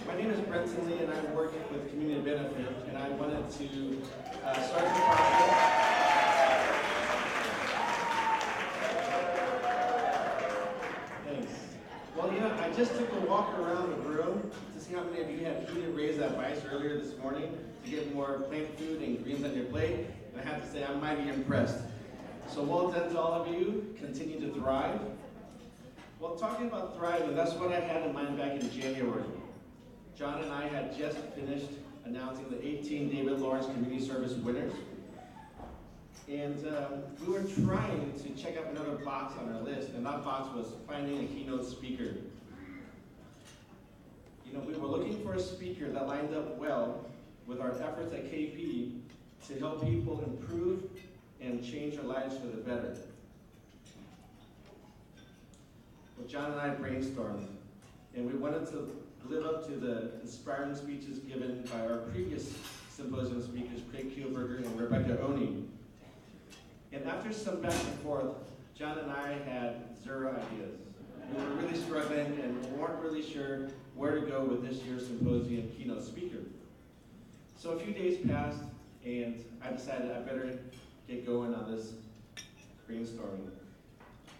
My name is Brenton Lee, and I work with Community Benefit, and I wanted to start the process. Thanks. Well, I just took a walk around the room to see how many of you had heated raised advice earlier this morning to get more plant food and greens on your plate, and I have to say I'm mighty impressed. So well done to all of you. Continue to thrive. Well, talking about thriving, that's what I had in mind back in January. John and I had just finished announcing the 18 David Lawrence Community Service winners. And we were trying to check up another box on our list, and that box was finding a keynote speaker. We were looking for a speaker that lined up well with our efforts at KP to help people improve and change their lives for the better. Well, John and I brainstormed, and we wanted to live up to the inspiring speeches given by our previous symposium speakers, Craig Kielberger and Rebecca Oney. And after some back and forth, John and I had zero ideas. We were really struggling and weren't really sure where to go with this year's symposium keynote speaker. So a few days passed, and I decided I better get going on this brainstorming.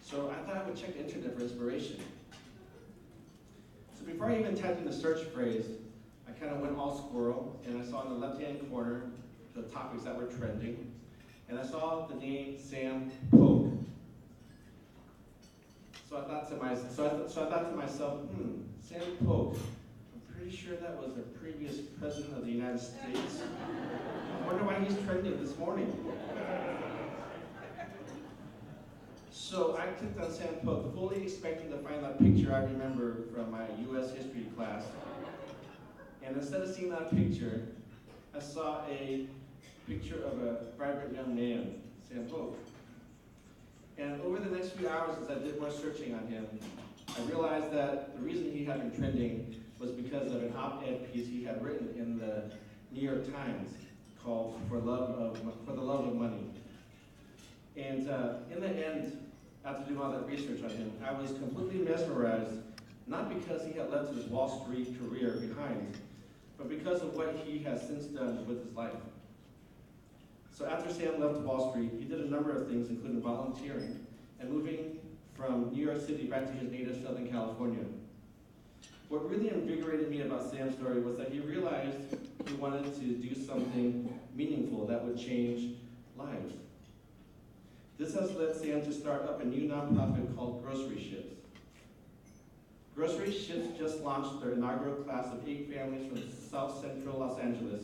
So I thought I would check the internet for inspiration. So before I even typed in the search phrase, I kind of went all squirrel, and I saw in the left-hand corner the topics that were trending, and I saw the name Sam Polk. So I thought to myself, Sam Polk. I'm pretty sure that was the previous president of the United States. I wonder why he's trending this morning. So I clicked on Sam Polk, fully expecting to find that picture I remember from my US history class. And instead of seeing that picture, I saw a picture of a vibrant young man, Sam Polk. And over the next few hours, as I did more searching on him, I realized that the reason he had been trending was because of an op-ed piece he had written in the New York Times called For the Love of Money. And in the end, after doing all that research on him, I was completely mesmerized, not because he had left his Wall Street career behind, but because of what he has since done with his life. So after Sam left Wall Street, he did a number of things, including volunteering and moving from New York City back to his native Southern California. What really invigorated me about Sam's story was that he realized he wanted to do something meaningful that would change lives. This has led Sam to start up a new nonprofit called Grocery Ships. Grocery Ships just launched their inaugural class of 8 families from South Central Los Angeles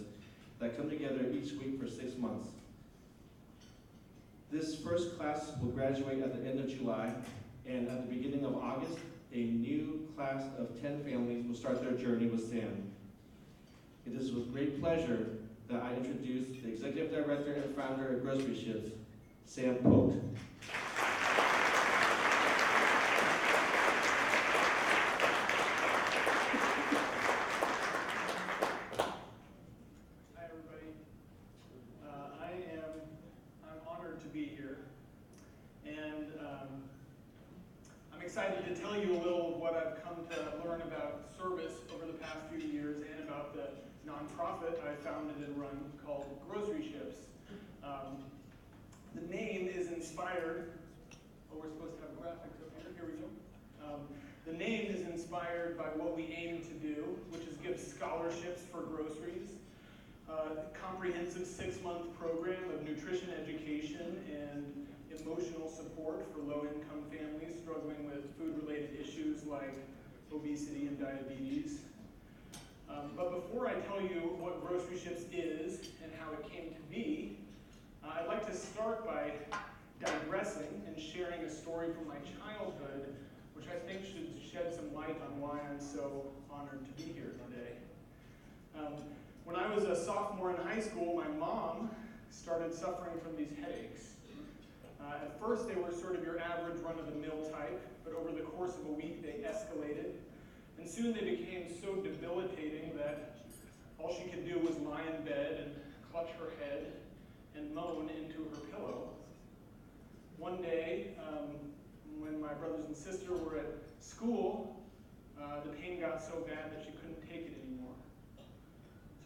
that come together each week for 6 months. This first class will graduate at the end of July, and at the beginning of August, a new class of 10 families will start their journey with Sam. It is with great pleasure that I introduce the Executive Director and Founder of Grocery Ships, Sam Polk. Hi, everybody. I'm honored to be here, and I'm excited to tell you a little of what I've come to learn about service over the past few years and about the nonprofit I founded and run called Grocery Ships. The name is inspired, we're supposed to have graphics up here, here we go. The name is inspired by what we aim to do, which is give scholarships for groceries, a comprehensive 6-month program of nutrition education and emotional support for low-income families struggling with food-related issues like obesity and diabetes. But before I tell you what Grocery Ships is and how it came to be, I'd like to start by digressing and sharing a story from my childhood, which I think should shed some light on why I'm so honored to be here today. When I was a sophomore in high school, my mom started suffering from these headaches. At first, they were sort of your average run-of-the-mill type, but over the course of a week, they escalated. And soon they became so debilitating that all she could do was lie in bed and clutch her head and moan into her pillow. One day, when my brothers and sister were at school, the pain got so bad that she couldn't take it anymore.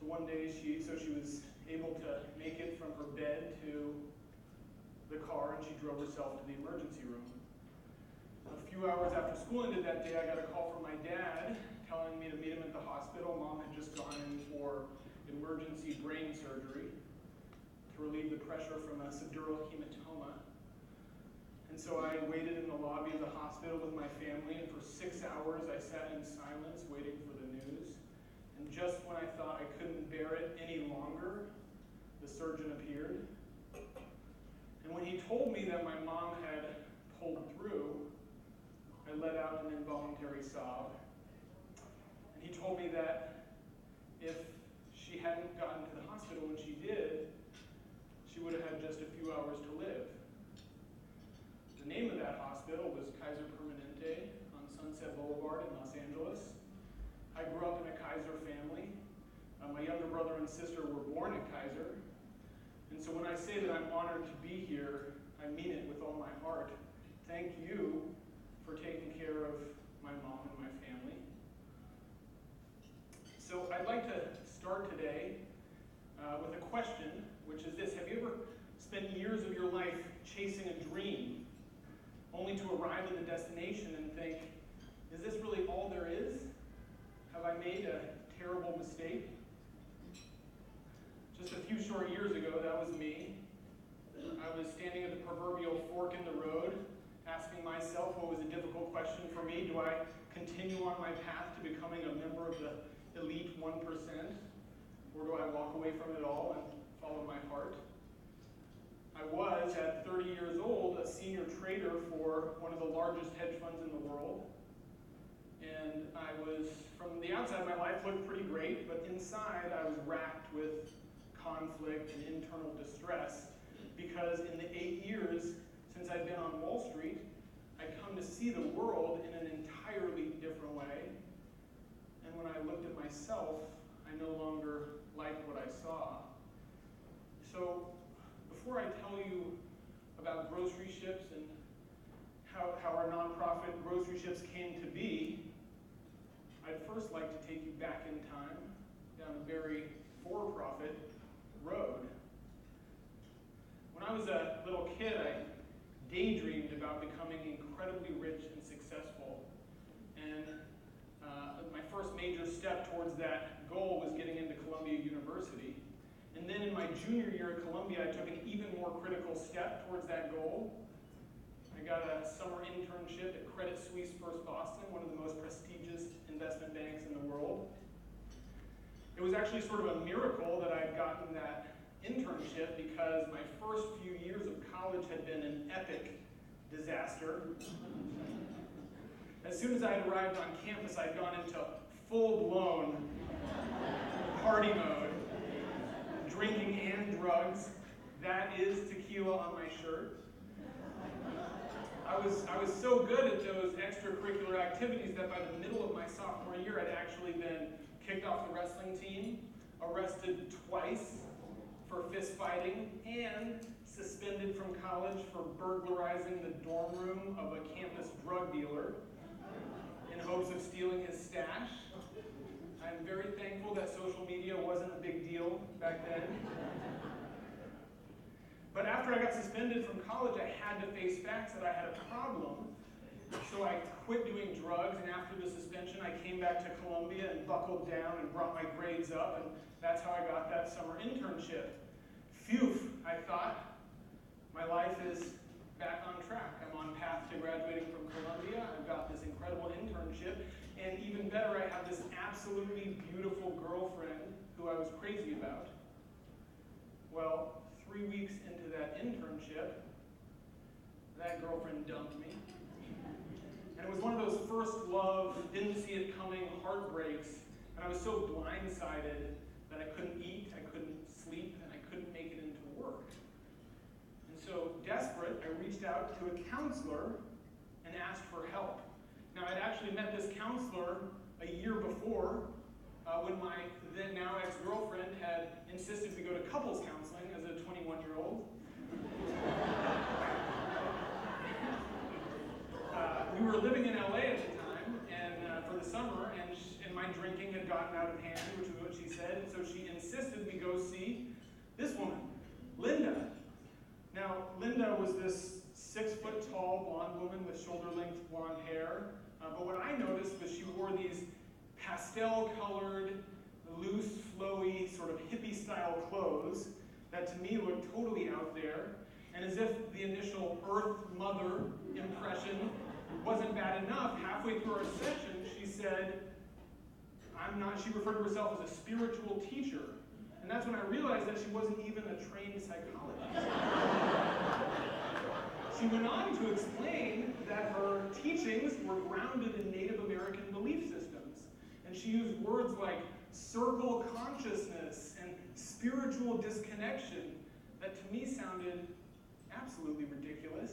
So one day she was able to make it from her bed to the car, and she drove herself to the emergency room. A few hours after school ended that day, I got a call from my dad telling me to meet him at the hospital. Mom had just gone in for emergency brain surgery to relieve the pressure from a subdural hematoma. And so I waited in the lobby of the hospital with my family, and for 6 hours I sat in silence waiting for the news. And just when I thought I couldn't bear it any longer, the surgeon appeared. And when he told me that my mom had pulled through, I let out an involuntary sob. And he told me that if she hadn't gotten to the hospital when she did, she would have had just a few hours to live. The name of that hospital was Kaiser Permanente on Sunset Boulevard in Los Angeles. I grew up in a Kaiser family. My younger brother and sister were born at Kaiser. And so when I say that I'm honored to be here, I mean it with all my heart. Thank you for taking care of my mom and my family. So I'd like to start today with a question, which is this: have you ever spent years of your life chasing a dream, only to arrive at the destination and think, is this really all there is? Have I made a terrible mistake? Just a few short years ago, that was me. I was standing at the proverbial fork in the road, asking myself what was a difficult question for me. Do I continue on my path to becoming a member of the elite 1%? Or do I walk away from it all and follow my heart? I was, at 30 years old, a senior trader for one of the largest hedge funds in the world. And I was, from the outside, my life looked pretty great, but inside I was racked with conflict and internal distress, because in the 8 years since I'd been on Wall Street, I'd come to see the world in an entirely different way. And when I looked at myself, I no longer liked what I saw. So before I tell you about grocery ships and how our nonprofit grocery ships came to be, I'd first like to take you back in time down a very for-profit road. When I was a little kid, I daydreamed about becoming incredibly rich and successful. And my first major step towards that goal was getting into Columbia University. And then in my junior year at Columbia, I took an even more critical step towards that goal. I got a summer internship at Credit Suisse First Boston, one of the most prestigious investment banks in the world. It was actually sort of a miracle that I'd gotten that internship, because my first few years of college had been an epic disaster. As soon as I had arrived on campus, I'd gone into full-blown party mode, drinking and drugs. That is tequila on my shirt. I was so good at those extracurricular activities that by the middle of my sophomore year, I'd actually been kicked off the wrestling team, arrested twice for fist fighting, and suspended from college for burglarizing the dorm room of a campus drug dealer in hopes of stealing his stash. I'm very thankful that social media wasn't a big deal back then. But after I got suspended from college, I had to face facts that I had a problem. So I quit doing drugs, and after the suspension, I came back to Columbia and buckled down and brought my grades up, and that's how I got that summer internship. Phew, I thought, my life is back on track. I'm on path to graduating from Columbia. I've got this incredible internship, and even better, I have this absolutely beautiful girlfriend who I was crazy about. Well, 3 weeks into that internship, that girlfriend dumped me. And it was one of those first love, didn't see it coming heartbreaks, and I was so blindsided that I couldn't eat, I couldn't sleep, and I couldn't make it into work. And so, desperate, I reached out to a counselor and asked for help. Now, I'd actually met this counselor a year before, when my then now ex-girlfriend had insisted we go to couples counseling as a 21-year-old. We were living in LA at the time, and for the summer, gotten out of hand, which is what she said, and so she insisted we go see this woman, Linda. Now, Linda was this 6-foot-tall blonde woman with shoulder-length blonde hair, but what I noticed was she wore these pastel-colored, loose, flowy, sort of hippie-style clothes that to me looked totally out there, and as if the initial Earth Mother impression wasn't bad enough, halfway through our session, she said, she referred to herself as a spiritual teacher. And that's when I realized that she wasn't even a trained psychologist. She went on to explain that her teachings were grounded in Native American belief systems. And she used words like circle consciousness and spiritual disconnection that to me sounded absolutely ridiculous.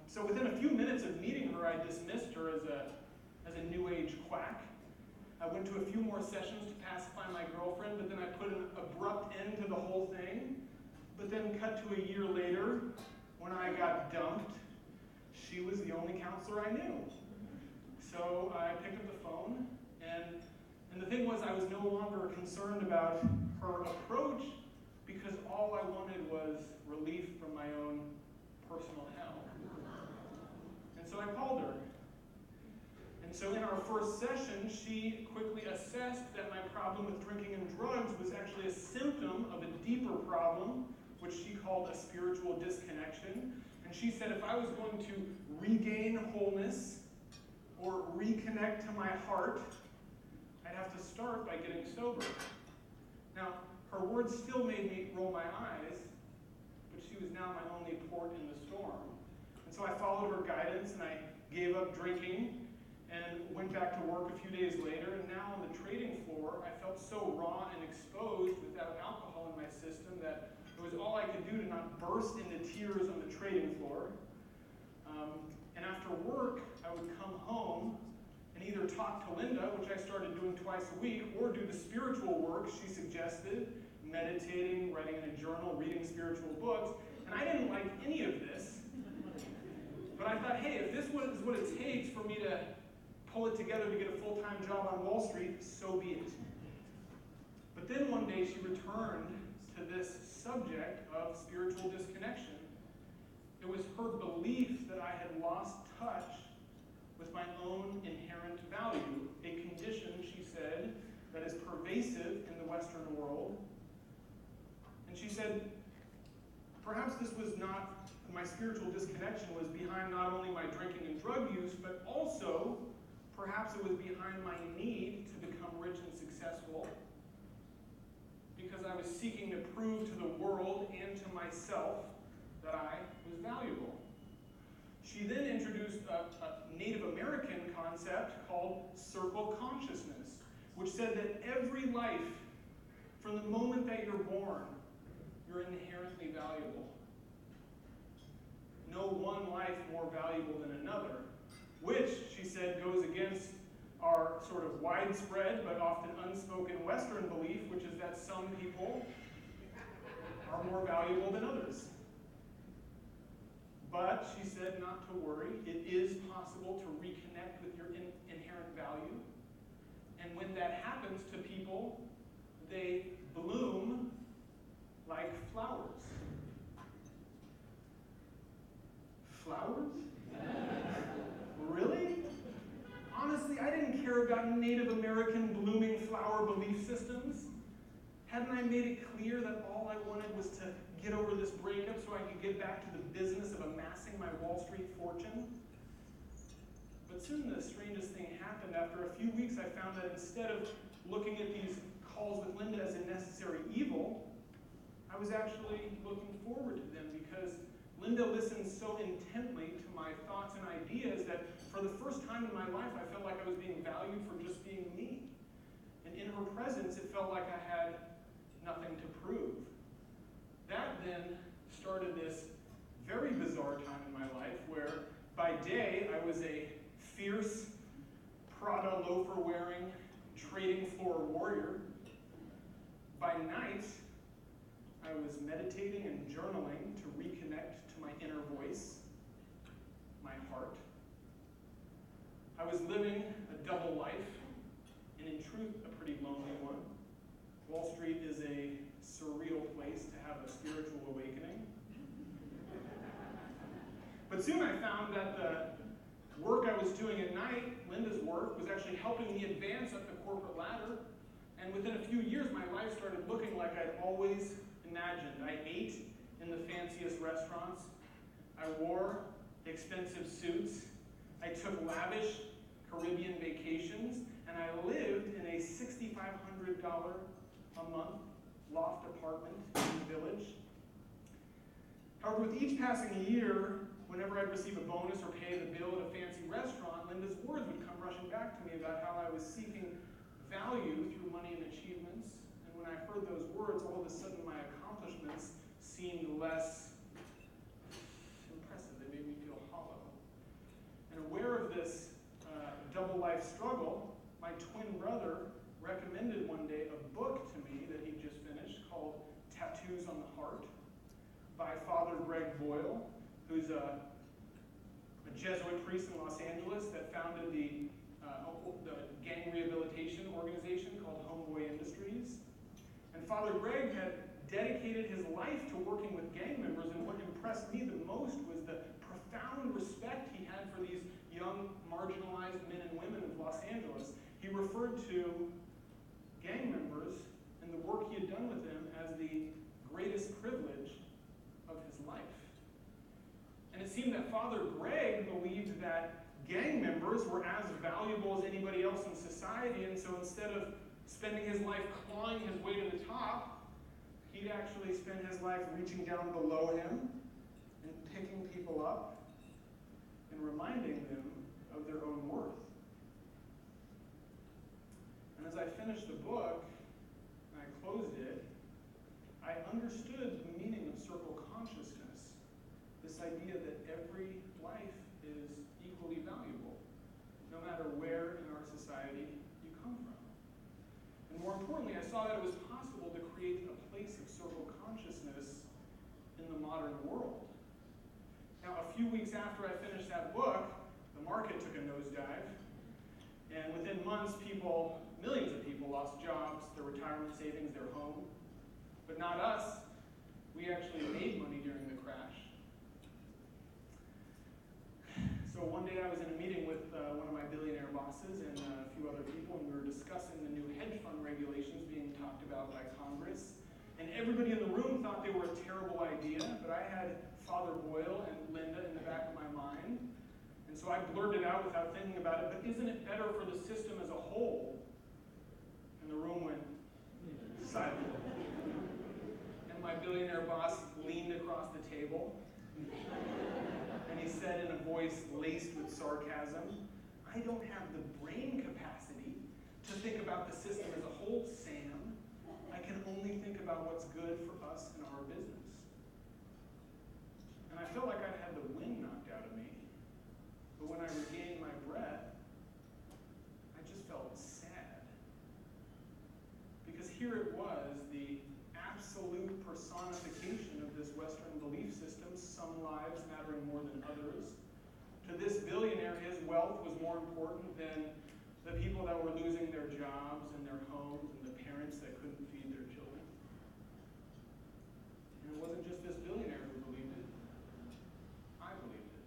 So within a few minutes of meeting her, I dismissed her as a New Age quack. I went to a few more sessions to pacify my girlfriend, but then I put an abrupt end to the whole thing. But then cut to a year later, when I got dumped, she was the only counselor I knew. So I picked up the phone, and the thing was I was no longer concerned about her approach because all I wanted was relief from my own personal hell. And so I called her. And so in our first session, she quickly assessed that my problem with drinking and drugs was actually a symptom of a deeper problem, which she called a spiritual disconnection. And she said if I was going to regain wholeness or reconnect to my heart, I'd have to start by getting sober. Now, her words still made me roll my eyes, but she was now my only port in the storm. And so I followed her guidance and I gave up drinking and went back to work a few days later, and now on the trading floor, I felt so raw and exposed without alcohol in my system that it was all I could do to not burst into tears on the trading floor. And after work, I would come home and either talk to Linda, which I started doing twice a week, or do the spiritual work she suggested, meditating, writing in a journal, reading spiritual books. And I didn't like any of this, but I thought, hey, if this is what it takes for me to pull it together to get a full-time job on Wall Street, so be it. But then one day she returned to this subject of spiritual disconnection. It was her belief that I had lost touch with my own inherent value, a condition, she said, that is pervasive in the Western world. And she said, perhaps this was not, my spiritual disconnection was behind not only my drinking and drug use, but also perhaps it was behind my need to become rich and successful because I was seeking to prove to the world and to myself that I was valuable. She then introduced a Native American concept called circle consciousness, which said that every life, from the moment that you're born, you're inherently valuable. No one life more valuable than another, which, she said, goes against our sort of widespread but often unspoken Western belief, which is that some people are more valuable than others. But she said not to worry. It is possible to reconnect with your inherent value. And when that happens to people, they bloom like flowers. Flowers? Really? Honestly, I didn't care about Native American blooming flower belief systems. Hadn't I made it clear that all I wanted was to get over this breakup so I could get back to the business of amassing my Wall Street fortune? But soon the strangest thing happened. After a few weeks, I found that instead of looking at these calls with Linda as a necessary evil, I was actually looking forward to them because Linda listened so intently to my thoughts and ideas that for the first time in my life, I felt like I was being valued for just being me. And in her presence, it felt like I had nothing to prove. That then started this very bizarre time in my life where by day, I was a fierce, Prada loafer-wearing, trading floor warrior. By night, I was meditating and journaling to reconnect to my inner voice, my heart. I was living a double life, and in truth, a pretty lonely one. Wall Street is a surreal place to have a spiritual awakening. But soon I found that the work I was doing at night, Linda's work, was actually helping me advance up the corporate ladder. And within a few years, my life started looking like I'd always imagined. I ate in the fanciest restaurants. I wore expensive suits. I took lavish Caribbean vacations. And I lived in a $6,500 a month loft apartment in the village. However, with each passing year, whenever I'd receive a bonus or pay the bill at a fancy restaurant, Linda's words would come rushing back to me about how I was seeking value through money and achievements. And when I heard those words, all of a sudden my accomplishments seemed less impressive. They made me feel hollow. And aware of this double life struggle, my twin brother recommended one day a book to me that he just finished called Tattoos on the Heart by Father Greg Boyle, who's a Jesuit priest in Los Angeles that founded the gang rehabilitation organization called Homeboy Industries. And Father Greg had dedicated his life to working with gang members, and what impressed me the most was the profound respect he had for these young, marginalized men and women of Los Angeles. He referred to gang members and the work he had done with them as the greatest privilege of his life. And it seemed that Father Greg believed that gang members were as valuable as anybody else in society, and so instead of spending his life clawing his way to the top, he'd actually spend his life reaching down below him and picking people up and reminding them of their own worth. And as I finished the book, and I closed it, I understood the meaning of circle consciousness, this idea that every life is equally valuable, no matter where in our society you come from. And more importantly, I saw that it was possible to create a place of circle consciousness in the modern world. Now, a few weeks after I finished that book, the market took a nosedive, and within months, millions of people lost jobs, their retirement savings, their home. But not us. We actually made money during the crash. So one day I was in a meeting with one of my billionaire bosses and a few other people, and we were discussing the new hedge fund regulations being talked about by Congress. And everybody in the room thought they were a terrible idea, but I had Father Boyle and Linda in the back of my mind. And so I blurted out without thinking about it, but isn't it better for the system as a whole? And the room went silent. And my billionaire boss leaned across the table, and he said in a voice laced with sarcasm, "I don't have the brain capacity to think about the system as a whole, Sam. I can only think about what's good for us and our business." And I felt like I'd had the wind knocked out of me. But when I regained my breath, I just felt sad. Because here it was, the absolute personification of this Western belief system, some lives mattering more than others. To this billionaire, his wealth was more important than the people that were losing their jobs and their homes and the parents that couldn't feed their children. And it wasn't just this billionaire who believed it. I believed it.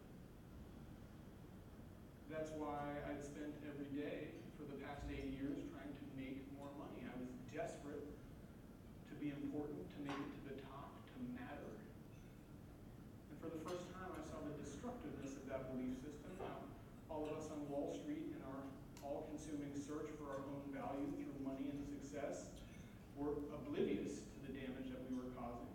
That's why I'd spent every day for the past 8 years trying to make more money. I was desperate to be important, to make it to the top, to matter. And for the first time, I saw the destructiveness of that belief system. How all of us on Wall Street in our all-consuming search for our own value through money and success were oblivious to the damage that we were causing.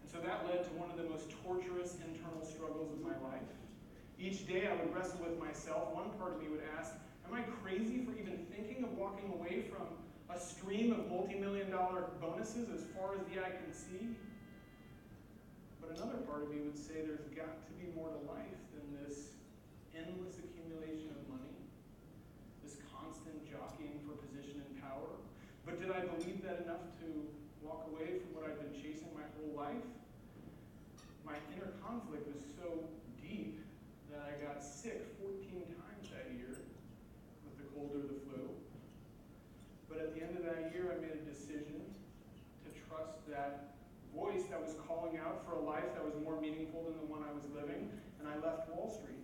And so that led to one of the most torturous internal struggles of my life. Each day I would wrestle with myself. One part of me would ask, am I crazy for even thinking of walking away from a stream of multi-million-dollar bonuses as far as the eye can see? But another part of me would say there's got to be more to life than this endless accumulation of money, this constant jockeying for position and power. But did I believe that enough to walk away from what I'd been chasing my whole life? My inner conflict was so deep that I got sick 14 times that year painful than the one I was living, and I left Wall Street.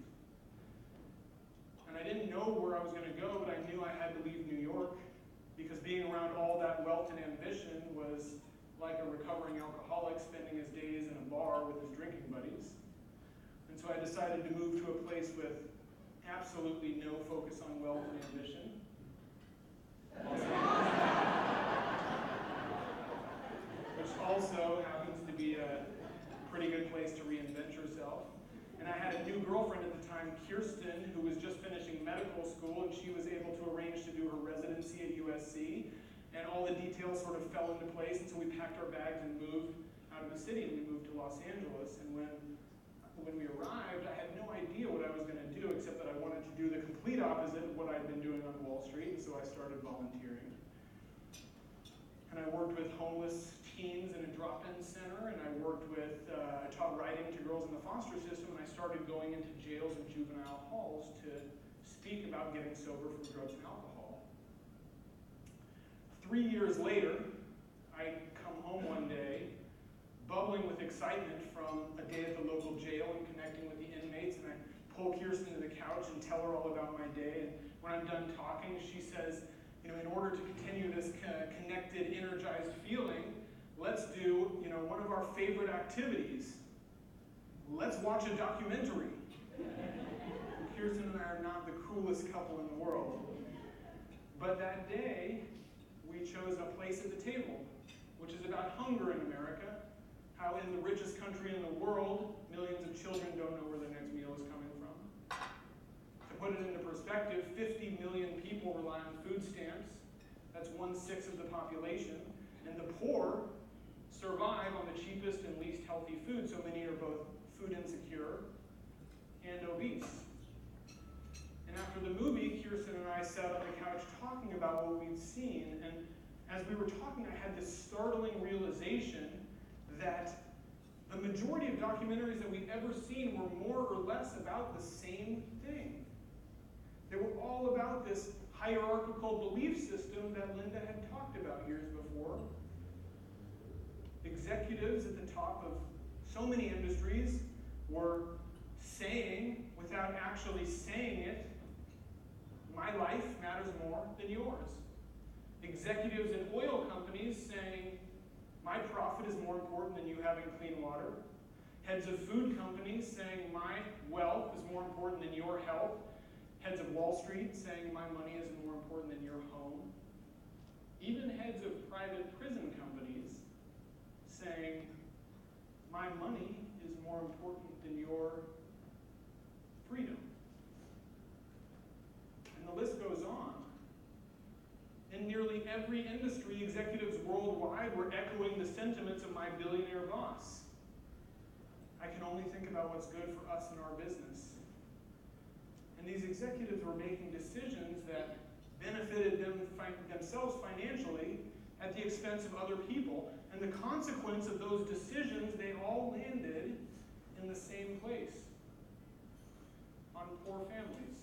And I didn't know where I was going to go, but I knew I had to leave New York, because being around all that wealth and ambition was like a recovering alcoholic spending his days in a bar with his drinking buddies. And so I decided to move to a place with absolutely no focus on wealth and ambition. Which also happens to be a pretty good place to reinvent yourself. And I had a new girlfriend at the time, Kirsten, who was just finishing medical school, and she was able to arrange to do her residency at USC. And all the details sort of fell into place, and so we packed our bags and moved out of the city, and we moved to Los Angeles. And when we arrived, I had no idea what I was going to do, except that I wanted to do the complete opposite of what I'd been doing on Wall Street, and so I started volunteering. And I worked with homeless teens in a drop-in center, and I taught writing to girls in the foster system, and I started going into jails and juvenile halls to speak about getting sober from drugs and alcohol. 3 years later, I come home one day, bubbling with excitement from a day at the local jail and connecting with the inmates, and I pull Kirsten to the couch and tell her all about my day, and when I'm done talking, she says, in order to continue this connected, energized feeling, let's do, one of our favorite activities. Let's watch a documentary. Kirsten and I are not the coolest couple in the world. But that day, we chose A Place at the Table, which is about hunger in America, how in the richest country in the world, millions of children don't know where their next meal is coming from. To put it into perspective, 50 million people rely on food stamps. That's 1/6 of the population. And the poor survive on the cheapest and least healthy food, so many are both food insecure and obese. And after the movie, Kirsten and I sat on the couch talking about what we'd seen, and as we were talking, I had this startling realization that the majority of documentaries that we'd ever seen were more or less about the same thing. They were all about this hierarchical belief system that Linda had talked about years before. Executives at the top of so many industries were saying, without actually saying it, my life matters more than yours. Executives in oil companies saying, my profit is more important than you having clean water. Heads of food companies saying, my wealth is more important than your health. Heads of Wall Street saying, my money is more important than your home. Even heads of private prison companies saying, my money is more important than your freedom. And the list goes on. In nearly every industry, executives worldwide were echoing the sentiments of my billionaire boss. I can only think about what's good for us and our business. And these executives were making decisions that benefited themselves financially at the expense of other people. And the consequence of those decisions, they all landed in the same place, on poor families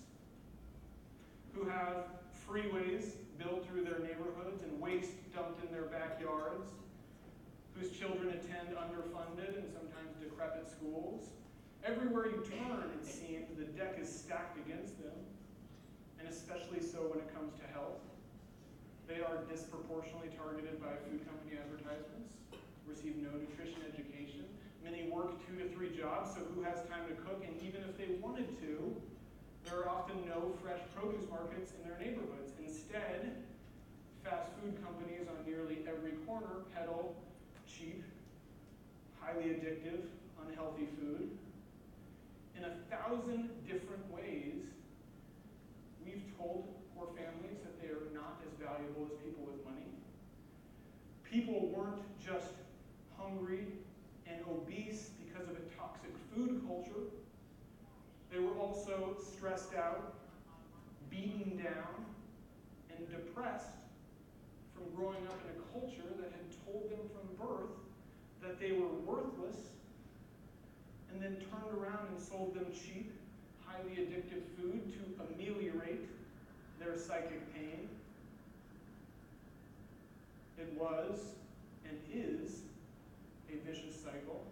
who have freeways built through their neighborhoods and waste dumped in their backyards, whose children attend underfunded and sometimes decrepit schools. Everywhere you turn, it seems, the deck is stacked against them, and especially so when it comes to health. They are disproportionately targeted by food company advertisements, receive no nutrition education. Many work 2 to 3 jobs, so who has time to cook? And even if they wanted to, there are often no fresh produce markets in their neighborhoods. Instead, fast food companies on nearly every corner peddle cheap, highly addictive, unhealthy food. In 1,000 different ways, we've told poor families that they are not as valuable as people with money. People weren't just hungry and obese because of a toxic food culture. They were also stressed out, beaten down, and depressed from growing up in a culture that had told them from birth that they were worthless, and then turned around and sold them cheap, highly addictive food to ameliorate their psychic pain. It was and is a vicious cycle.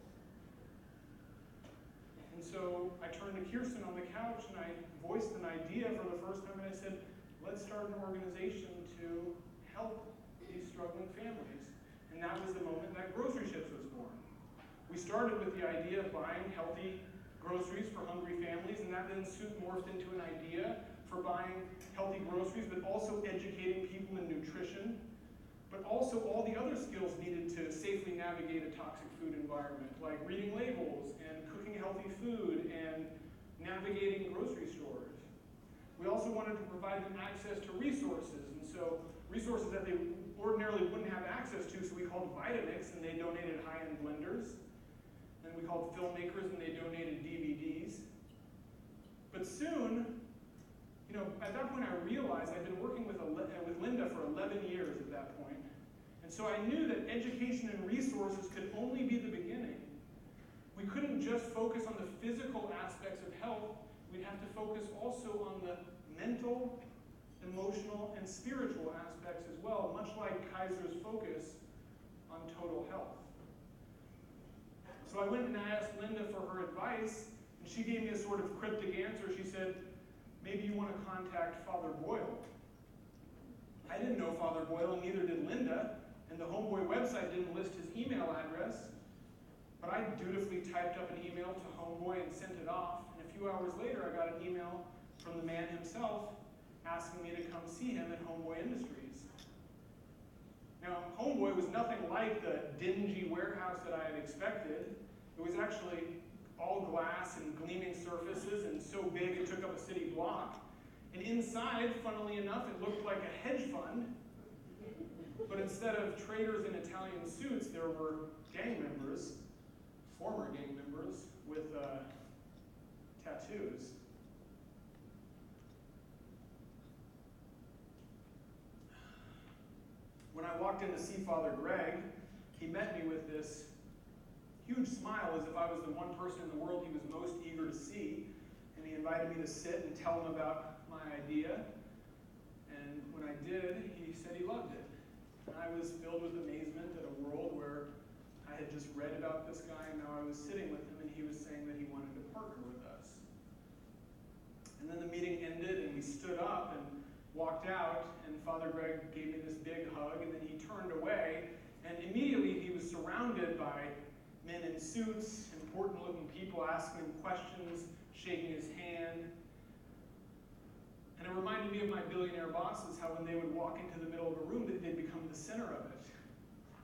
voiced an idea for the first time, and I said, let's start an organization to help these struggling families. And that was the moment that Grocery Ships was born. We started with the idea of buying healthy groceries for hungry families, and that then soon morphed into an idea for buying healthy groceries, but also educating people in nutrition, but also all the other skills needed to safely navigate a toxic food environment, like reading labels and cooking healthy food and navigating grocery stores. We also wanted to provide them access to resources, and so resources that they ordinarily wouldn't have access to, so we called Vitamix, and they donated high-end blenders. And we called Filmmakers, and they donated DVDs. But soon, at that point I realized I'd been working with Linda for 11 years at that point. And so I knew that education and resources could only be the beginning. We couldn't just focus on the physical aspects of health. We'd have to focus also on the mental, emotional, and spiritual aspects as well, much like Kaiser's focus on total health. So I went and I asked Linda for her advice, and she gave me a sort of cryptic answer. She said, maybe you want to contact Father Boyle. I didn't know Father Boyle, and neither did Linda, and the Homeboy website didn't list his email address, but I dutifully typed up an email to Homeboy and sent it off, and a few hours later I got an email from the man himself asking me to come see him at Homeboy Industries. Now, Homeboy was nothing like the dingy warehouse that I had expected. It was actually all glass and gleaming surfaces and so big it took up a city block. And inside, funnily enough, it looked like a hedge fund. But instead of traders in Italian suits, there were gang members, former gang members, with tattoos. When I walked in to see Father Greg, he met me with this huge smile as if I was the one person in the world he was most eager to see. And he invited me to sit and tell him about my idea. And when I did, he said he loved it. And I was filled with amazement at a world where I had just read about this guy, and now I was sitting with him, and he was saying that he wanted to partner with us. And then the meeting ended, and we stood up and walked out, and Father Greg gave me this big hug, and then he turned away, and immediately he was surrounded by men in suits, important-looking people asking him questions, shaking his hand. And it reminded me of my billionaire bosses, how when they would walk into the middle of a room, they'd become the center of it.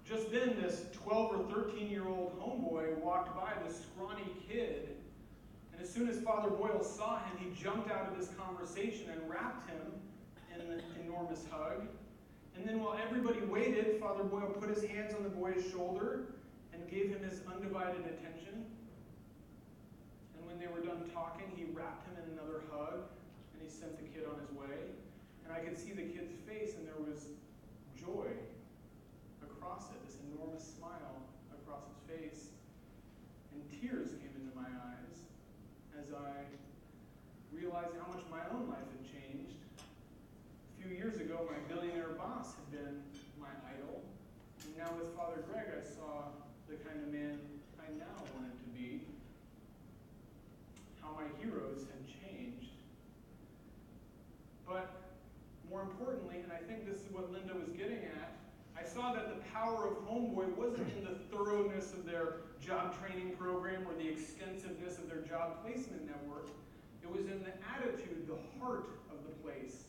Just then, this 12 or 13-year-old homeboy walked by, this scrawny kid, and as soon as Father Boyle saw him, he jumped out of this conversation and wrapped him in an enormous hug. And then while everybody waited, Father Boyle put his hands on the boy's shoulder and gave him his undivided attention. And when they were done talking, he wrapped him in another hug, and he sent the kid on his way. And I could see the kid's face, and there was joy across it, this enormous smile across his face. And tears came into my eyes as I realized how much my own life had changed. A few years ago, my billionaire boss had been my idol. And now with Father Greg, I saw the kind of man I now wanted to be. How my heroes had changed. But more importantly, and I think this is what Linda was getting at, I saw that the power of Homeboy wasn't in the thoroughness of their job training program or the extensiveness of their job placement network. It was in the attitude, the heart of the place,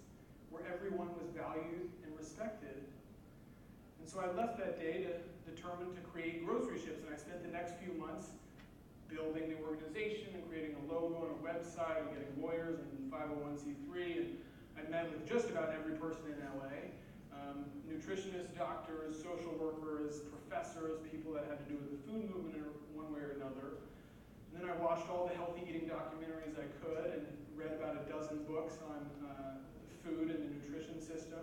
where everyone was valued and respected. And so I left that day determined to create Grocery Ships, and I spent the next few months building the organization and creating a logo and a website and getting lawyers and 501c3, and I met with just about every person in LA. Nutritionists, doctors, social workers, professors, people that had to do with the food movement in one way or another. And then I watched all the healthy eating documentaries I could and read about a dozen books on food and the nutrition system,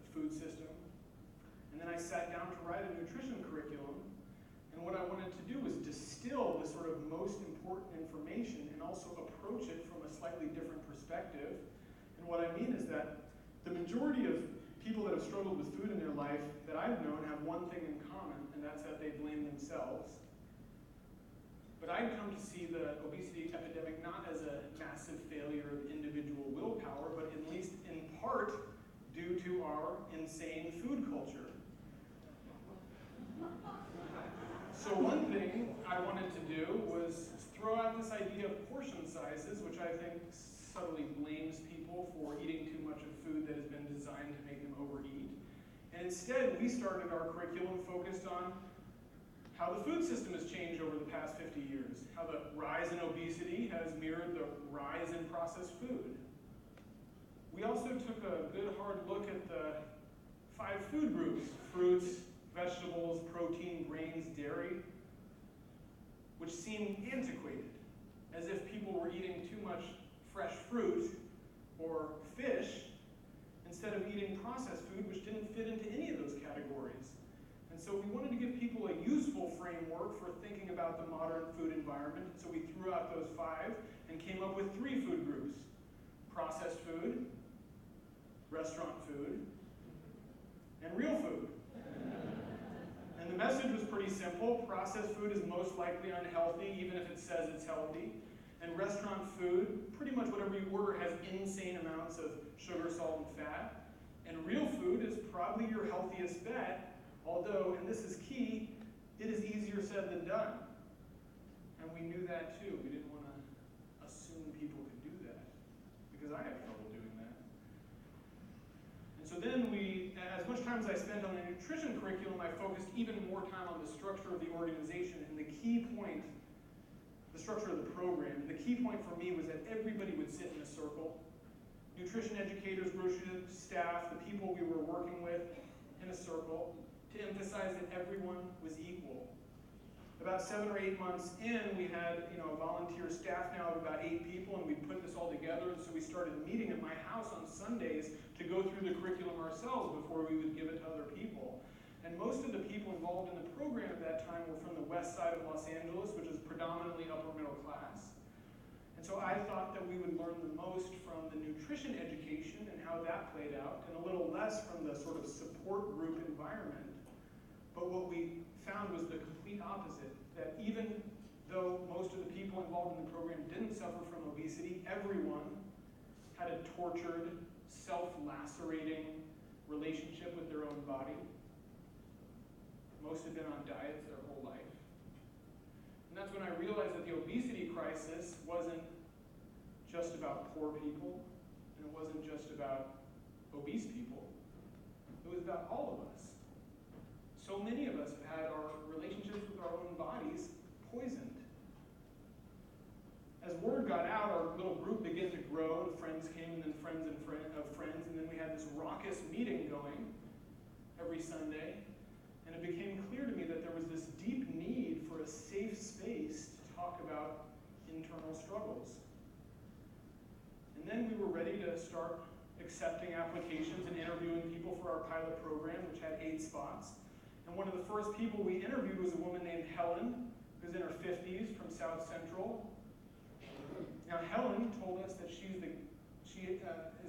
the food system. And then I sat down to write a nutrition curriculum. And what I wanted to do was distill the sort of most important information and also approach it from a slightly different perspective. And what I mean is that the majority of people that have struggled with food in their life that I've known have one thing in common, and that's that they blame themselves. But I'd come to see the obesity epidemic not as a massive failure of individual willpower, but at least in part due to our insane food culture. So one thing I wanted to do was throw out this idea of portion sizes, which I think subtly blames people for eating too much of food that has been designed to make them overeat. And instead, we started our curriculum focused on how the food system has changed over the past 50 years, how the rise in obesity has mirrored the rise in processed food. We also took a good hard look at the 5 food groups: fruits, vegetables, protein, grains, dairy, which seemed antiquated, as if people were eating too much fresh fruit or fish instead of eating processed food, which didn't fit into any of those categories. And so we wanted to give people a useful framework for thinking about the modern food environment. So we threw out those 5 and came up with 3 food groups: processed food, restaurant food, and real food. And the message was pretty simple. Processed food is most likely unhealthy, even if it says it's healthy. And restaurant food, pretty much whatever you order, has insane amounts of sugar, salt, and fat. And real food is probably your healthiest bet, although, and this is key, it is easier said than done. And we knew that too. We didn't want to assume people could do that, because I had trouble doing that. And so then as much time as I spent on the nutrition curriculum, I focused even more time on the structure of the organization. And the key point, the structure of the program, and the key point for me was that everybody would sit in a circle. Nutrition educators, grocery staff, the people we were working with in a circle, to emphasize that everyone was equal. About 7 or 8 months in, we had a volunteer staff now of about 8 people, and we put this all together. And so we started meeting at my house on Sundays to go through the curriculum ourselves before we would give it to other people. And most of the people involved in the program at that time were from the west side of Los Angeles, which is predominantly upper middle class. And so I thought that we would learn the most from the nutrition education and how that played out, and a little less from the sort of support group environment. But what we found was the complete opposite, that even though most of the people involved in the program didn't suffer from obesity, everyone had a tortured, self-lacerating relationship with their own body. Most had been on diets their whole life. And that's when I realized that the obesity crisis wasn't just about poor people, and it wasn't just about obese people. It was about all of us. So many of us have had our relationships with our own bodies poisoned. As word got out, our little group began to grow, and friends came, and then friends of friends, and then we had this raucous meeting going every Sunday. And it became clear to me that there was this deep need for a safe space to talk about internal struggles. And then we were ready to start accepting applications and interviewing people for our pilot program, which had 8 spots. And one of the first people we interviewed was a woman named Helen, who's in her 50s, from South Central. Now, Helen told us that she is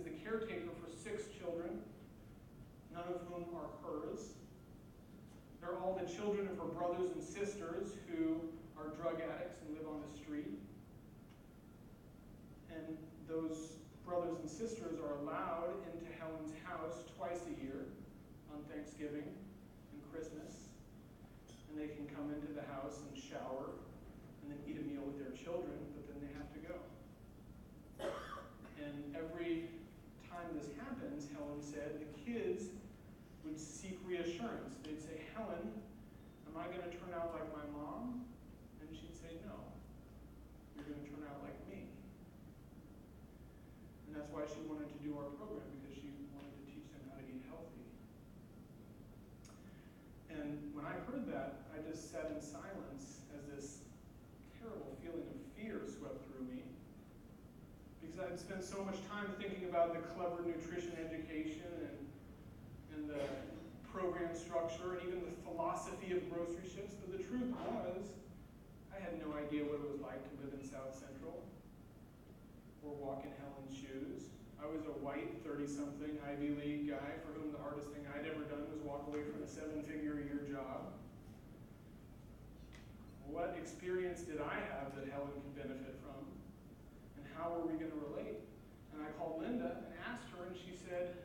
the caretaker for 6 children, none of whom are hers. They're all the children of her brothers and sisters who are drug addicts and live on the street. And those brothers and sisters are allowed into Helen's house twice a year, on Thanksgiving and Christmas. And they can come into the house and shower and then eat a meal with their children, but then they have to go. And every time this happens, Helen said, the kids would seek reassurance. They'd say, Helen, am I going to turn out like my mom? And she'd say, no, you're going to turn out like me. And that's why she wanted to do our program, because she wanted to teach them how to eat healthy. And when I heard that, I just sat in silence as this terrible feeling of fear swept through me. Because I'd spent so much time thinking about the clever nutrition education and the program structure and even the philosophy of grocery ships, but the truth was, I had no idea what it was like to live in South Central or walk in Helen's shoes. I was a white 30-something Ivy League guy for whom the hardest thing I'd ever done was walk away from a 7-figure-a-year job. What experience did I have that Helen could benefit from? And how were we going to relate? And I called Linda and asked her, and she said,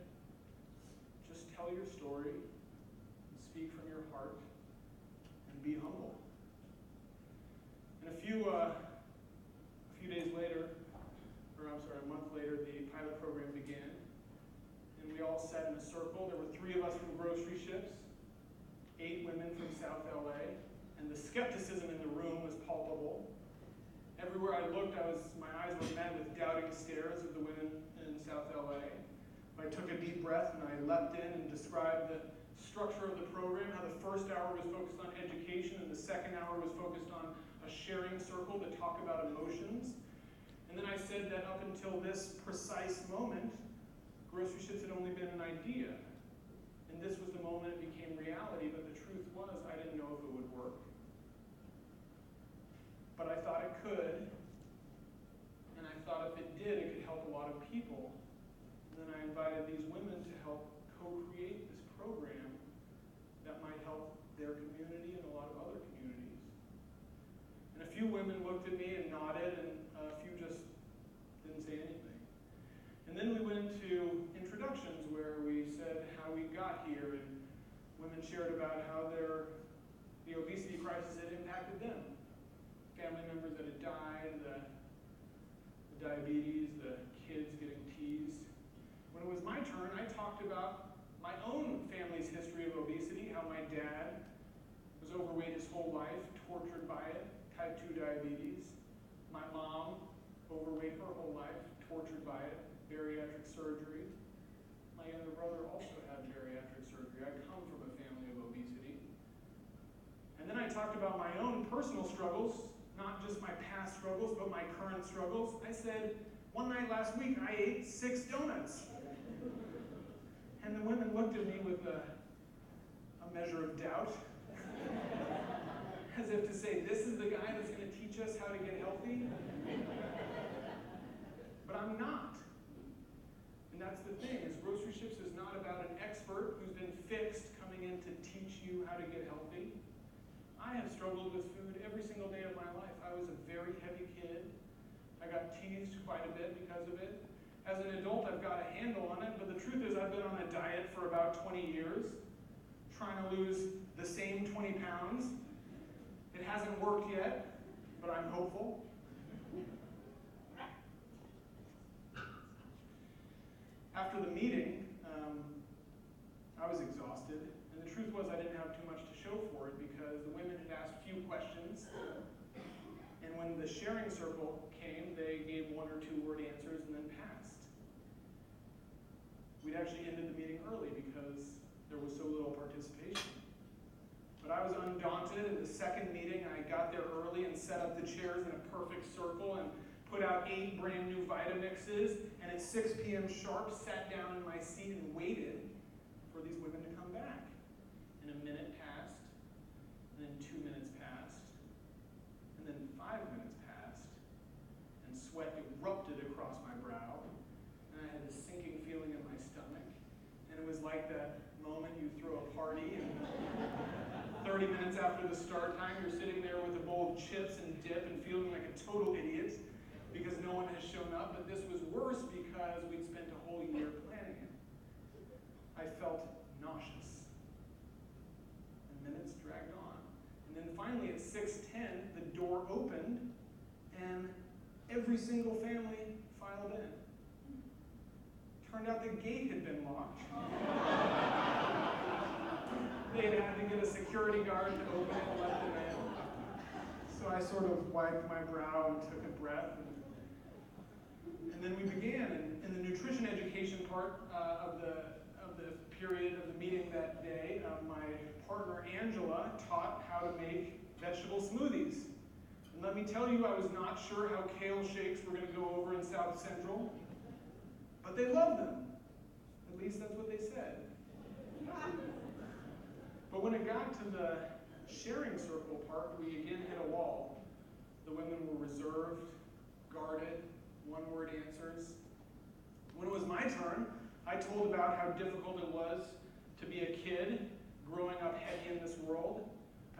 just tell your story, and speak from your heart, and be humble. And a few days later, a month later, the pilot program began. And we all sat in a circle. There were 3 of us from grocery ships, 8 women from South LA, and the skepticism in the room was palpable. Everywhere I looked, my eyes were met with doubting stares of the women in South LA. I took a deep breath and I leapt in and described the structure of the program, how the first hour was focused on education and the second hour was focused on a sharing circle to talk about emotions. And then I said that up until this precise moment, grocery ships had only been an idea. And this was the moment it became reality, but the truth was I didn't know if it would work. But I thought it could, and I thought if it did, it could help a lot of people. And then I invited these women to help co-create this program that might help their community and a lot of other communities. And a few women looked at me and nodded, and a few just didn't say anything. And then we went into introductions where we said how we got here, and women shared about how the obesity crisis had impacted them. Family members that had died, the diabetes, the kids getting teased. When it was my turn, I talked about my own family's history of obesity, how my dad was overweight his whole life, tortured by it, type 2 diabetes. My mom, overweight her whole life, tortured by it, bariatric surgery. My younger brother also had bariatric surgery. I come from a family of obesity. And then I talked about my own personal struggles, not just my past struggles, but my current struggles. I said, one night last week, I ate 6 donuts. And the women looked at me with a measure of doubt, as if to say, this is the guy that's going to teach us how to get healthy? But I'm not. And that's the thing, is grocery ships is not about an expert who's been fixed coming in to teach you how to get healthy. I have struggled with food every single day of my life. I was a very heavy kid. I got teased quite a bit because of it. As an adult, I've got a handle on it, but the truth is I've been on a diet for about 20 years, trying to lose the same 20 pounds. It hasn't worked yet, but I'm hopeful. After the meeting, I was exhausted, and the truth was I didn't have too much to show for it because the women had asked few questions, and when the sharing circle came, they gave 1 or 2 word answers and then passed. We'd actually ended the meeting early because there was so little participation. But I was undaunted. In the second meeting, I got there early and set up the chairs in a perfect circle and put out 8 brand new Vitamixes, and at 6 p.m. sharp, sat down in my seat and waited for these women to come back. And a minute passed, and then 2 minutes passed, and then 5 minutes passed, and sweat erupted across my brow, and I had this sinking feeling in my stomach, and it was like that moment you throw a party, and 30 minutes after the start time, you're sitting there with a bowl of chips and dip and feeling like a total idiot, because no one has shown up, but this was worse because we'd spent a whole year planning it. I felt nauseous. And minutes dragged on. And then finally at 6:10, the door opened, and every single family filed in. Turned out the gate had been locked. They'd had to get a security guard to open it and let them in. So I sort of wiped my brow and took a breath. And then we began. And in the nutrition education part of the period of the meeting that day, my partner Angela taught how to make vegetable smoothies. And let me tell you, I was not sure how kale shakes were going to go over in South Central, but they loved them. At least that's what they said. But when it got to the sharing circle part, we again hit a wall. The women were reserved, guarded, one-word answers. When it was my turn, I told about how difficult it was to be a kid growing up heavy in this world.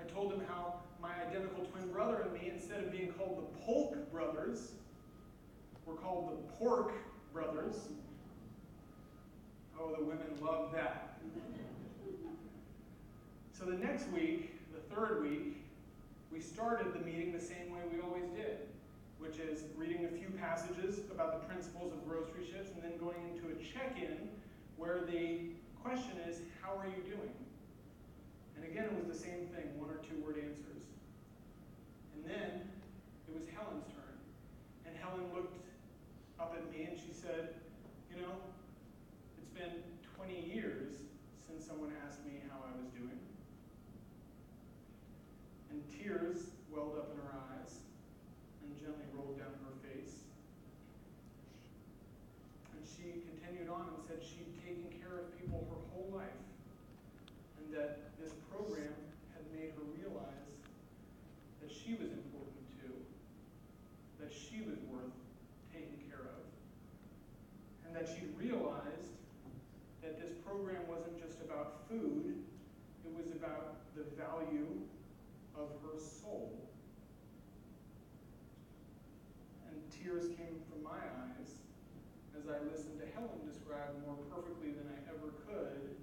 I told them how my identical twin brother and me, instead of being called the Polk brothers, we're called the Pork brothers. Oh, the women love that. So the next week, the third week, we started the meeting the same way we always did, which is reading a few passages about the principles of grocery ships and then going into a check-in where the question is, how are you doing? And again, it was the same thing, 1 or 2 word answers. And then it was Helen's turn. And Helen looked up at me and she said, you know, it's been 20 years since someone asked me how I was doing. And tears welled up in her eyes and gently rolled down her face. And she continued on and said she'd taken care of people her whole life, and that this program had made her realize that she was important too, that she was worth taking care of, and that she realized that this program wasn't just about food, it was about the value of her soul. And tears came from my eyes as I listened to Helen describe more perfectly than I ever could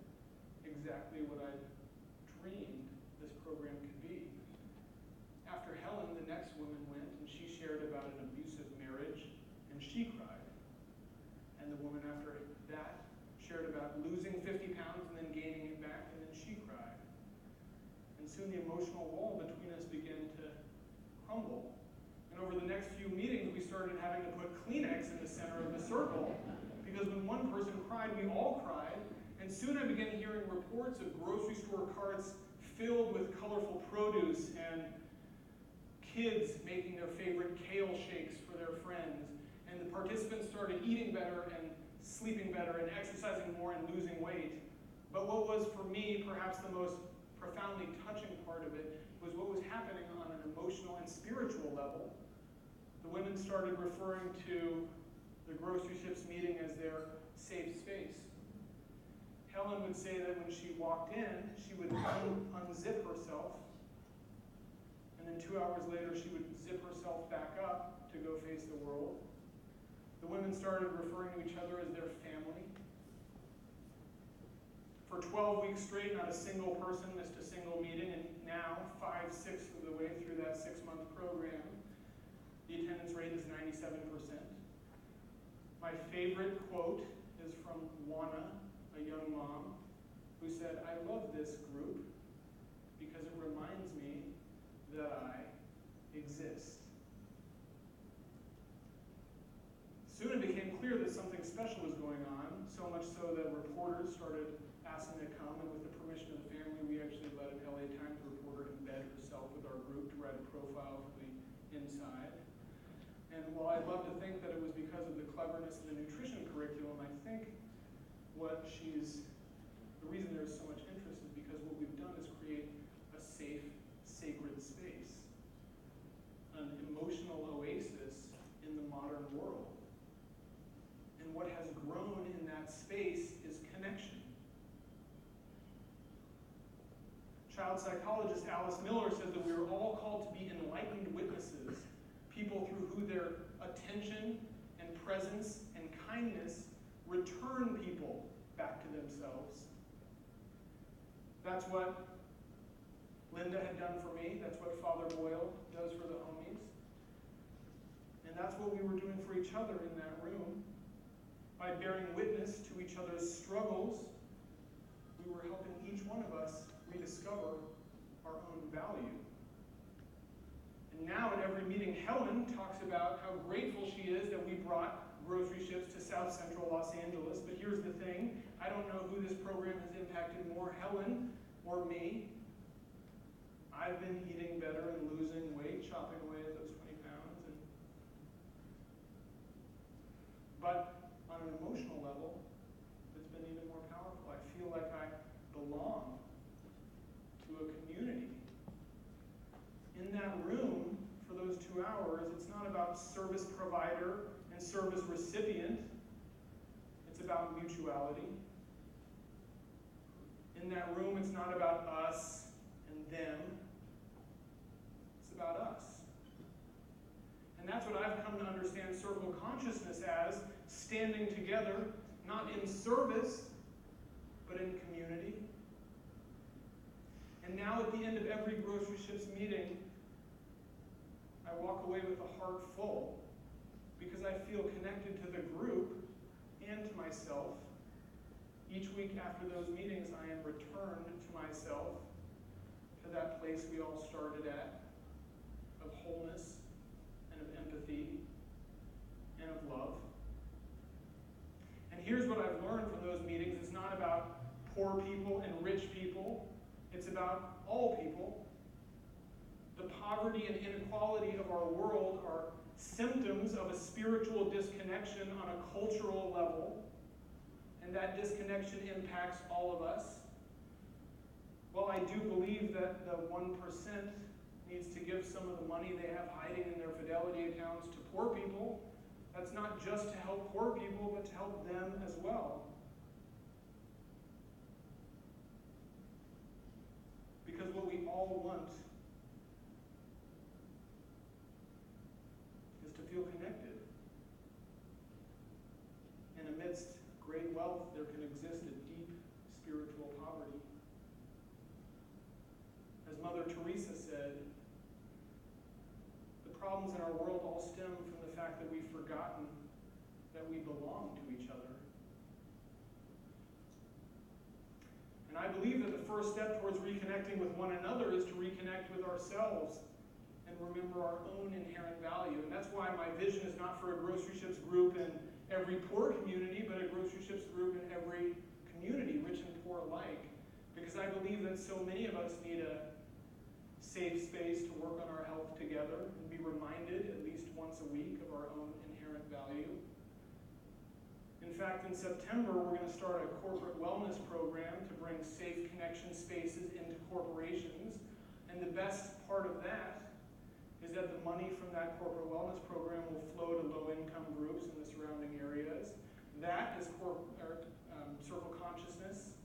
exactly what I dreamed this program could be. After Helen, the next woman went and she shared about an abusive marriage and she cried. And the woman after that shared about losing 50 pounds and then gaining it back, and then she cried. And soon the emotional wall between us began to crumble. And over the next few meetings, we started having to put Kleenex in the center of the circle, because when one person cried, we all cried. And soon I began hearing reports of grocery store carts filled with colorful produce and kids making their favorite kale shakes for their friends. And the participants started eating better and sleeping better and exercising more and losing weight. But what was for me perhaps the most profoundly touching part of it was what was happening on an emotional and spiritual level. The women started referring to the grocery ships meeting as their safe space. Helen would say that when she walked in, she would unzip herself, and then 2 hours later she would zip herself back up to go face the world. The women started referring to each other as their family. For 12 weeks straight, not a single person missed a single meeting, and now, 5/6 of the way through that 6-month program, the attendance rate is 97%. My favorite quote is from Juana, a young mom, who said, "I love this group because it reminds me that I exist." Soon it became clear that something special was going on, so much so that reporters started asking to come, and with the permission of the family, we actually let an LA Times reporter embed herself with our group to write a profile for the inside. And while I'd love to think that it was because of the cleverness of the nutrition curriculum, I think the reason there's so much interest is because what we've done is create a safe, sacred space, an emotional oasis in the modern world. And what has grown in that space is connection. Child psychologist Alice Miller says that we are all called to be enlightened witnesses, people through who their attention and presence and kindness return people back to themselves. That's what Linda had done for me. That's what Father Boyle does for the homies. And that's what we were doing for each other in that room. By bearing witness to each other's struggles, we were helping each one of us rediscover our own value. And now at every meeting, Helen talks about how grateful she is that we brought grocery ships to South Central Los Angeles. But here's the thing, I don't know who this program has impacted more, Helen or me. I've been eating better and losing weight, chopping away at those 20 pounds. But on an emotional level, it's been even more powerful. I feel like I belong to a community. In that room, for those 2 hours, it's not about service provider and service recipient. It's about mutuality. In that room, it's not about us and them. It's about us. And that's what I've come to understand circle consciousness as, standing together, not in service, but in community. And now at the end of every Grocery Ships meeting, I walk away with a heart full because I feel connected to the group and to myself. Each week after those meetings, I am returned to myself, to that place we all started at, of wholeness and of empathy and of love. And here's what I've learned from those meetings. It's not about poor people and rich people. It's about all people. The poverty and inequality of our world are symptoms of a spiritual disconnection on a cultural level, and that disconnection impacts all of us. While I do believe that the 1% needs to give some of the money they have hiding in their Fidelity accounts to poor people, that's not just to help poor people, but to help them as well. Because what we all want is to feel connected. And amidst great wealth, there can exist a deep spiritual poverty. As Mother Teresa said, the problems in our world all stem from the fact that we've forgotten that we belong to each other. And I believe that the first step towards reconnecting with one another is to reconnect with ourselves and remember our own inherent value. And that's why my vision is not for a Grocery Ships group in every poor community, but a Grocery Ships group in every community, rich and poor alike. Because I believe that so many of us need a safe space to work on our health together and be reminded at least once a week of our own inherent value. In fact, in September, we're going to start a corporate wellness program to bring safe connection spaces into corporations. And the best part of that is that the money from that corporate wellness program will flow to low-income groups in the surrounding areas. That is circle consciousness.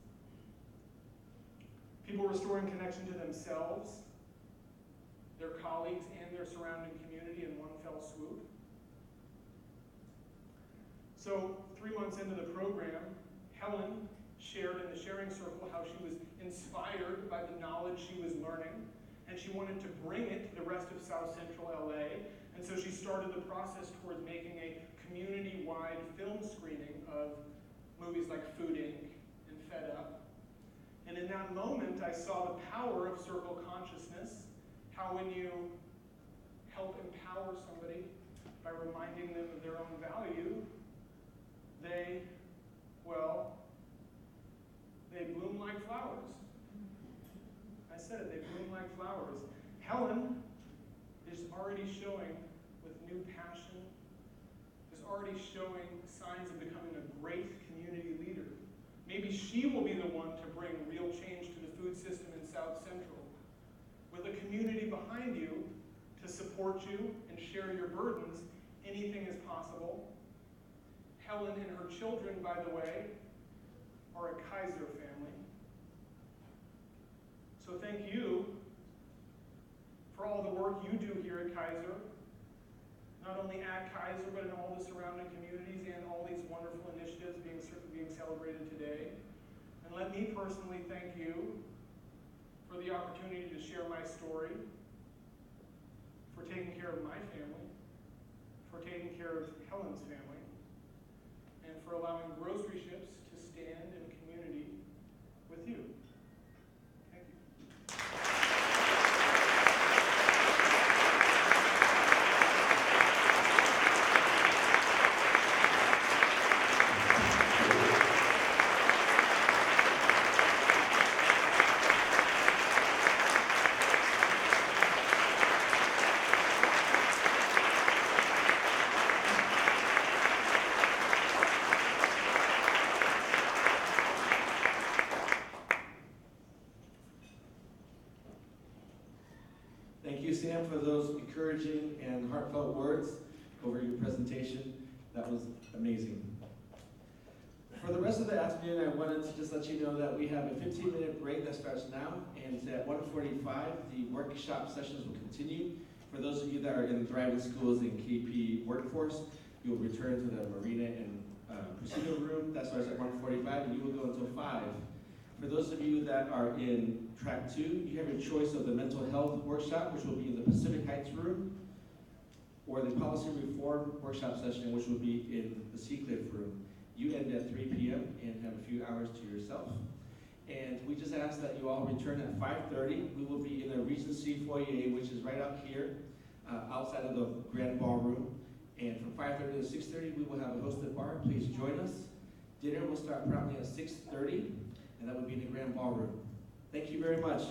People restoring connection to themselves, their colleagues, and their surrounding community in one fell swoop. So 3 months into the program, Helen shared in the sharing circle how she was inspired by the knowledge she was learning, and she wanted to bring it to the rest of South Central LA. And so she started the process towards making a community-wide film screening of movies like Food Inc. and Fed Up. And in that moment, I saw the power of circle consciousness, how when you help empower somebody by reminding them of their own value, they bloom like flowers. I said it, they bloom like flowers. Helen is already showing with new passion, is already showing signs of becoming a great community leader. Maybe she will be the one to bring real change to the food system in South Central. With a community behind you to support you and share your burdens, anything is possible. Helen and her children, by the way, are a Kaiser family. So thank you for all the work you do here at Kaiser, not only at Kaiser, but in all the surrounding communities and all these wonderful initiatives being celebrated today. And let me personally thank you for the opportunity to share my story, for taking care of my family, for taking care of Helen's family, and for allowing Grocery Ships to stand in community with you. Thank you. Thank you, Sam, for those encouraging and heartfelt words over your presentation. That was amazing. For the rest rest of the afternoon, I wanted to just let you know that we have a 15-minute break that starts now, and at 1:45, the workshop sessions will continue. For those of you that are in driving schools and KP workforce, you'll return to the Marina and procedural room. That starts at 1:45, and you will go until 5. For those of you that are in track 2, you have your choice of the mental health workshop, which will be in the Pacific Heights room, or the policy reform workshop session, which will be in the Seacliff room. You end at 3 p.m. and have a few hours to yourself. And we just ask that you all return at 5:30. We will be in the Regency foyer, which is right out here, outside of the grand ballroom. And from 5:30 to 6:30, we will have a hosted bar. Please join us. Dinner will start promptly at 6:30, and that will be in the grand ballroom. Thank you very much.